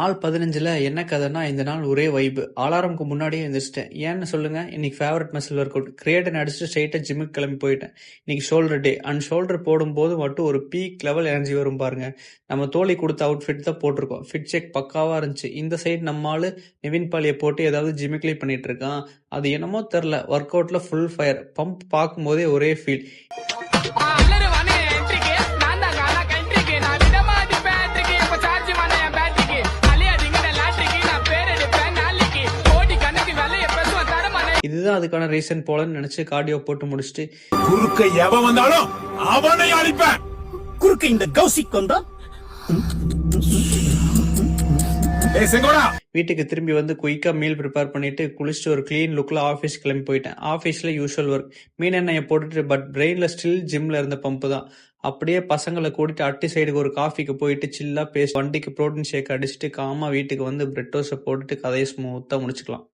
நாள் 15ல என்ன கதைன்னா, இந்த நாள் ஒரே வைபு. அலாரம்க்கு முன்னாடியே எந்திரிச்சிட்டேன். ஏன்னு சொல்லுங்க? இன்னைக்கு favourite muscle work out. Creatine அடிச்சுட்டு ஸ்ட்ரெயிட்டா ஜிம்முக்கு கிளம்பி போயிட்டேன். இன்னைக்கு ஷோல்டர் டே. அண்ட் ஷோல்டர் போடும்போது மட்டும் ஒரு பீக் லெவல் எனர்ஜி வரும் பாருங்க. நம்ம தோழி கொடுத்த அவுட்ஃபிட் தான் போட்டிருக்கோம். ஃபிட் செக் பக்காவா இருந்துச்சு. இந்த சைடு நம்ம ஆளு நிவின் பாலியை போட்டு ஏதாவது ஜிம்முக்குள்ளே பண்ணிட்டு இருக்கான். அது என்னமோ தெரில. ஒர்க் அவுட்ல ஃபுல் ஃபயர். பம்ப் பார்க்கும்போதே ஒரே ஃபீல். இதுதான் அதுக்கான ரீசன் போலன்னு நினைச்சு கார்டியோ போட்டு முடிச்சுட்டு குறுக்க எவன் வந்தாலும் அவனை அழிப்பேன். குறுக்க இந்த கௌசிக் வந்தா வீட்டுக்கு திரும்பி வந்து குயிக்கா மீல் ப்ரிப்பேர் பண்ணிட்டு குளிச்சுட்டு ஒரு கிளீன் லுக்ல ஆஃபீஸ் கிளம்பி போயிட்டேன். ஆஃபீஸ்ல யூஷுவல் ஒர்க். மீன் எண்ணெயை போட்டுட்டு பட் பிரெயின்ல ஸ்டில் ஜிம்ல இருந்த பம்பு தான். அப்படியே பசங்களை கூட்டிட்டு அட்டி சைடுக்கு ஒரு காஃபிக்கு போயிட்டு சில்லா பேசி வண்டிக்கு ப்ரோட்டீன் ஷேக் அடிச்சுட்டு காமா வீட்டுக்கு வந்து பிரெட் டோஸ்ட் போட்டுட்டு கதையை ஸ்மூத்தா முடிச்சுக்கலாம்.